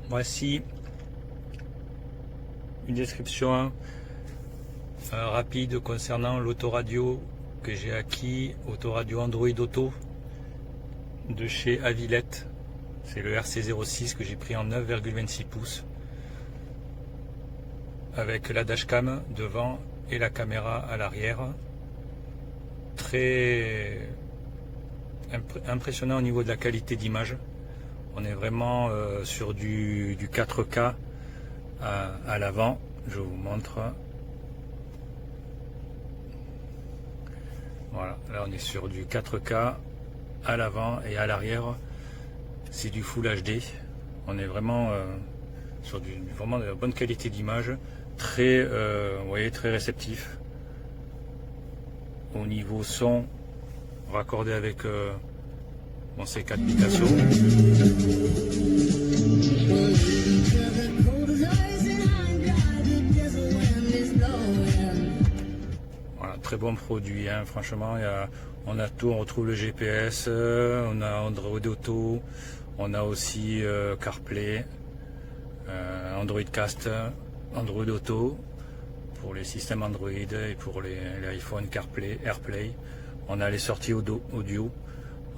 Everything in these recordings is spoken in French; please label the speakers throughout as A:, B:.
A: Voici une description rapide concernant l'autoradio que j'ai acquis, autoradio Android Auto de chez Avilette. C'est le RC06 que j'ai pris en 9,26 pouces avec la dashcam devant et la caméra à l'arrière. Très impressionnant au niveau de la qualité d'image. On est vraiment sur du 4K à l'avant. Je vous montre. Voilà, là on est sur du 4K à l'avant et à l'arrière. C'est du Full HD. On est vraiment sur vraiment de la bonne qualité d'image. Très, vous voyez, très réceptif. Au niveau son, raccordé avec mon C4 Picasso. Voilà, très bon produit, hein, franchement. On a tout, on retrouve le GPS, on a Android Auto, on a aussi CarPlay, Android Cast, Android Auto pour les systèmes Android et pour les iPhone CarPlay, AirPlay. On a les sorties audio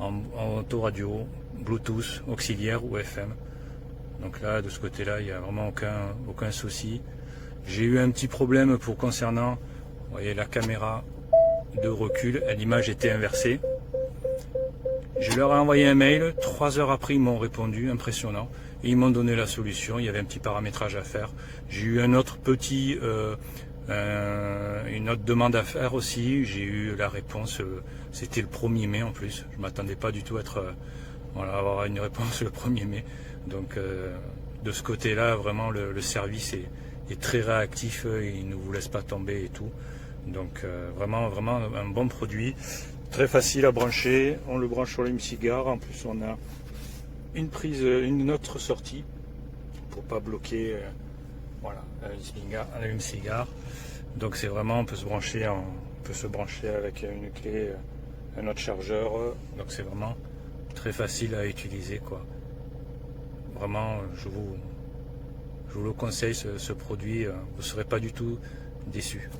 A: en autoradio, Bluetooth, auxiliaire ou FM. Donc là, de ce côté-là, il n'y a vraiment aucun souci. J'ai eu un petit problème concernant, vous voyez, la caméra de recul. L'image était inversée. Je leur ai envoyé un mail. 3 heures après, ils m'ont répondu, impressionnant. Et ils m'ont donné la solution. Il y avait un petit paramétrage à faire. J'ai eu un autre petit, une autre demande à faire aussi. J'ai eu la réponse. C'était le 1er mai en plus. Je m'attendais pas du tout à avoir une réponse le 1er mai. Donc de ce côté-là, vraiment le service est très réactif. Il ne vous laisse pas tomber et tout. Donc vraiment un bon produit. Très facile à brancher. On le branche sur l'allume-cigare. En plus, on a une prise, une autre sortie pour pas bloquer voilà, l'allume-cigare. Donc c'est vraiment, on peut se brancher avec une clé, un autre chargeur. Donc c'est vraiment très facile à utiliser, quoi. Vraiment, je vous le conseille, ce produit. Vous ne serez pas du tout déçus.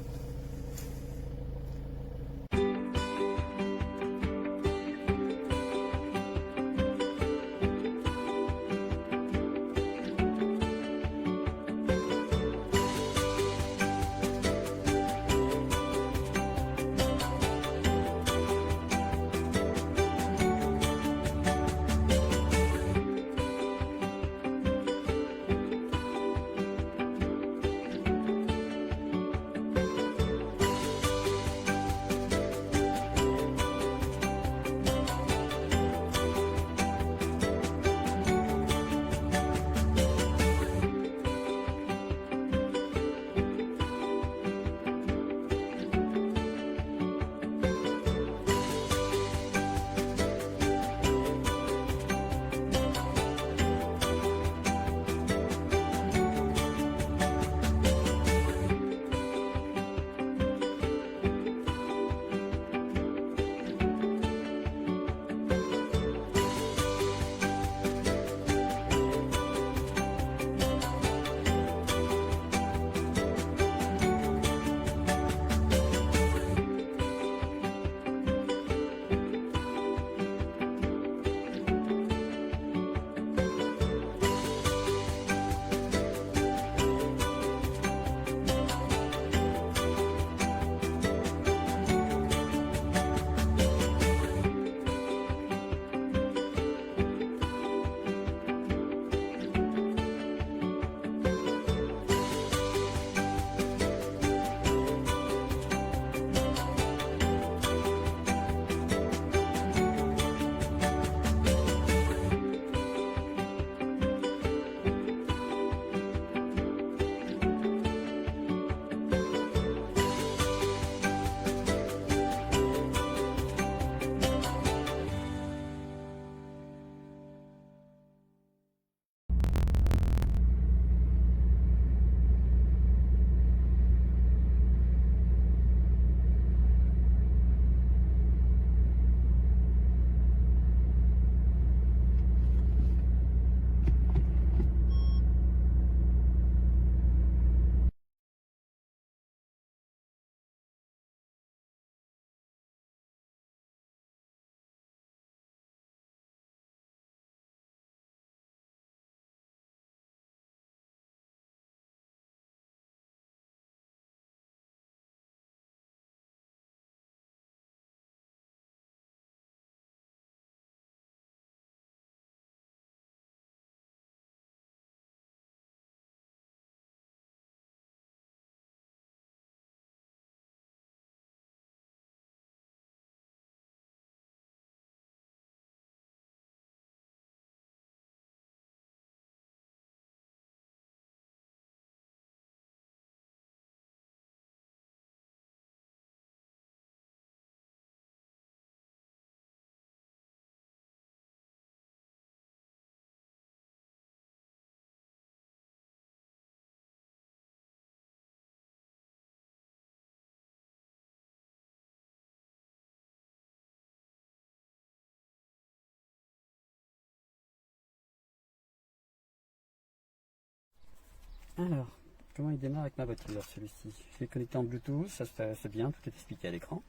B: Alors, comment il démarre avec ma voiture celui-ci? Je l'ai connecté en Bluetooth, ça c'est bien, tout est expliqué à l'écran.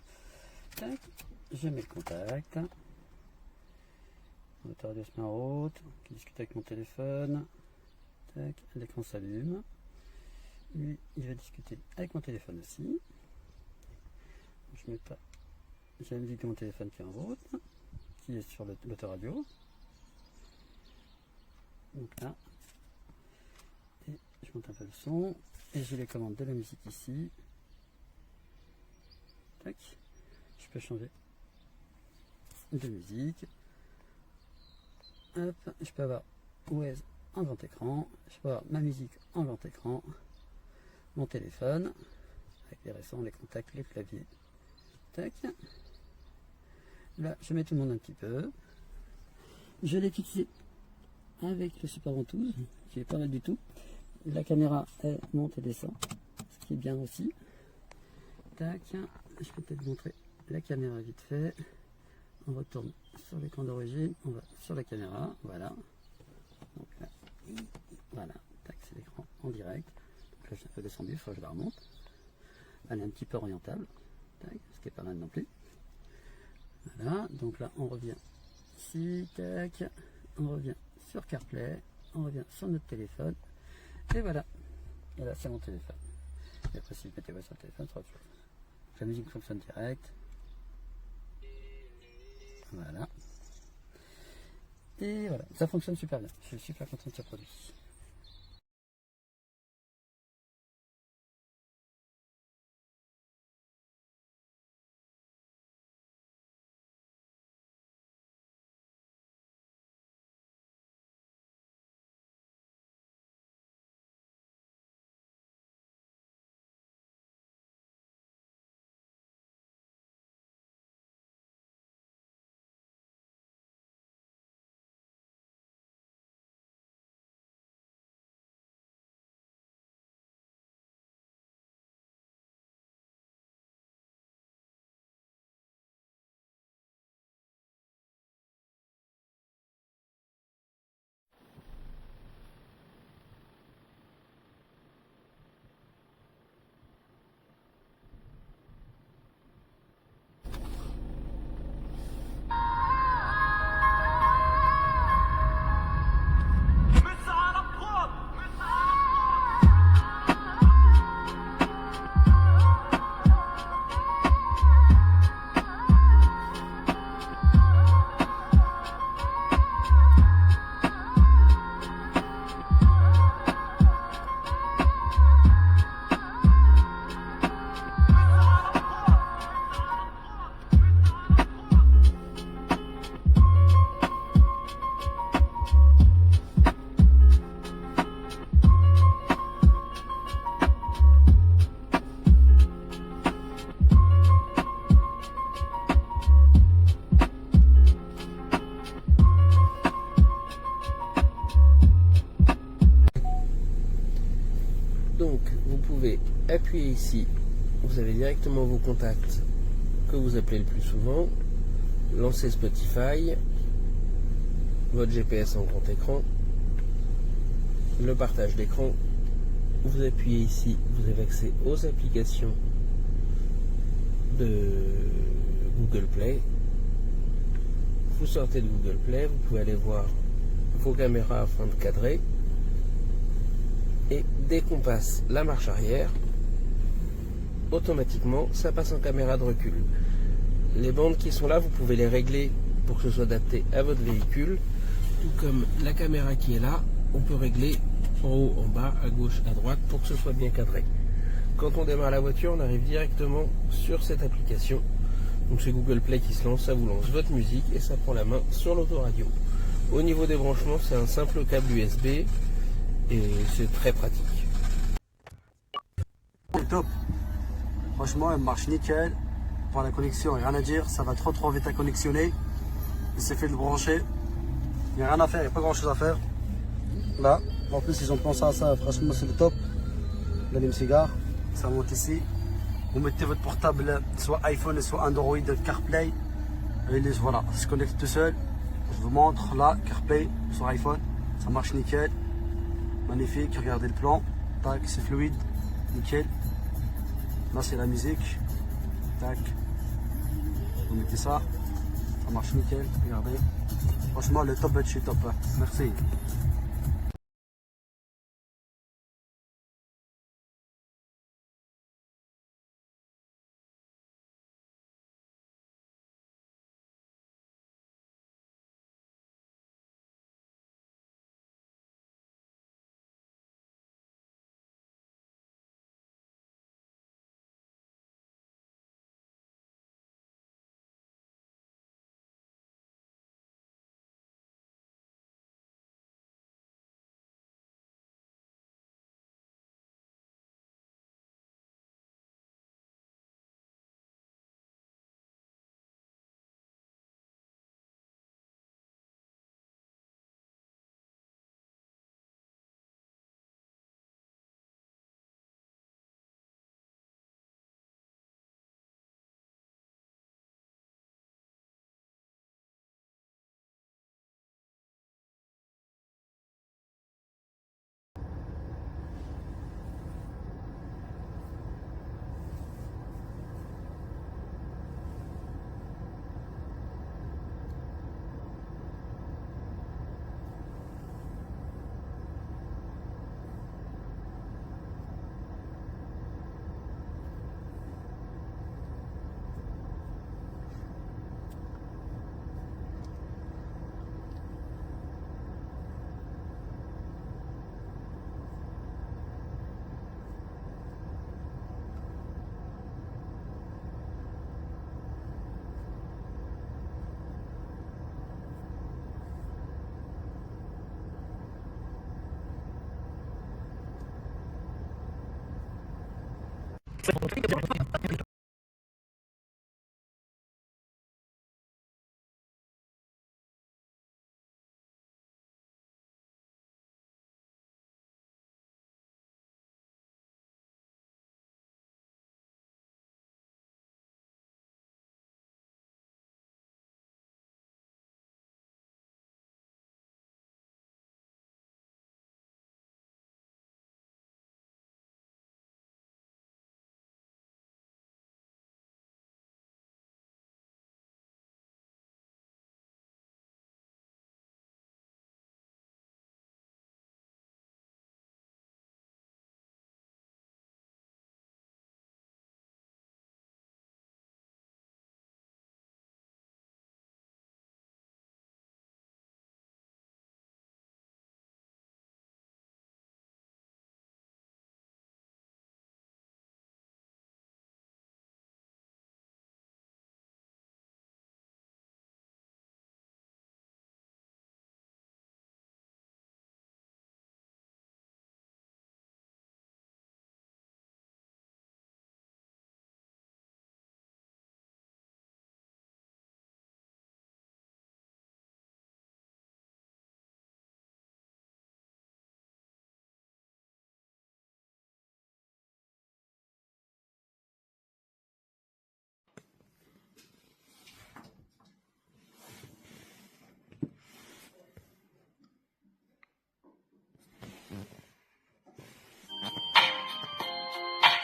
B: Tac, je mets le contact. Moteur radio se met en route, qui discute avec mon téléphone. Tac, l'écran s'allume. Lui, il va discuter avec mon téléphone aussi. Je mets pas. J'ai la musique de mon téléphone qui est en route, qui est sur l'autoradio. Donc là, et je monte un peu le son, et j'ai les commandes de la musique ici. Tac, je peux changer de musique. Hop, je peux avoir Waze en grand écran, je peux avoir ma musique en grand écran, mon téléphone, avec les récents, les contacts, les claviers. Tac. Là, je mets tout le monde un petit peu. Je l'ai fixé avec le super ventouse, qui est pas mal du tout. La caméra, elle monte et descend, ce qui est bien aussi. Tac, je vais peut-être montrer la caméra vite fait. On retourne sur l'écran d'origine, on va sur la caméra, voilà. Donc là, voilà, tac, c'est l'écran en direct. Donc là, je l'ai un peu descendu, il faut que je la remonte. Elle est un petit peu orientable, tac, ce qui est pas mal non plus. Voilà, donc là, on revient ici, tac, on revient sur CarPlay, on revient sur notre téléphone, et voilà. Et là, c'est mon téléphone. Et après, si je mettais sur le téléphone, ça sera autre chose. La musique fonctionne direct. Voilà. Et voilà, ça fonctionne super bien. Je suis super content de ce produit.
C: Donc, vous pouvez appuyer ici, vous avez directement vos contacts que vous appelez le plus souvent, lancer Spotify, votre GPS en grand écran, le partage d'écran, vous appuyez ici, vous avez accès aux applications de Google Play, vous sortez de Google Play, vous pouvez aller voir vos caméras afin de cadrer. Et dès qu'on passe la marche arrière, automatiquement, ça passe en caméra de recul. Les bandes qui sont là, vous pouvez les régler pour que ce soit adapté à votre véhicule. Tout comme la caméra qui est là, on peut régler en haut, en bas, à gauche, à droite pour que ce soit bien cadré. Quand on démarre la voiture, on arrive directement sur cette application. Donc c'est Google Play qui se lance, ça vous lance votre musique et ça prend la main sur l'autoradio. Au niveau des branchements, c'est un simple câble USB. Et c'est très pratique.
D: C'est top. Franchement, elle marche nickel. Pour la connexion, rien à dire. Ça va trop vite à connexionner. Il s'est fait le brancher. Il n'y a rien à faire, il n'y a pas grand chose à faire. Là, en plus, ils ont pensé à ça. Franchement, c'est le top. L'allume-cigare, ça monte ici. Vous mettez votre portable, soit iPhone, soit Android, CarPlay. Et voilà, ça se connecte tout seul. Je vous montre là, CarPlay sur iPhone. Ça marche nickel. Magnifique, regardez le plan. Tac, c'est fluide. Nickel. Là, c'est la musique. Tac. Vous mettez ça. Ça marche nickel. Regardez. Franchement, le top est chez top. Merci.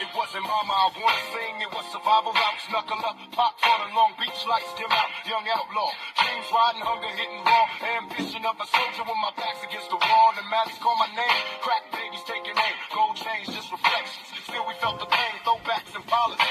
E: It wasn't mama, I wanna sing, it was survival routes, knuckle up, pop for the Long Beach lights, dim out, young outlaw. Dreams riding, hunger hitting raw, ambition of a soldier with my back's against the wall. The maddies call my name, crack babies taking aim, gold chains just reflections. Still we felt the pain, throwbacks and polish.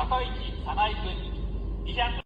F: 里早市早苗郡200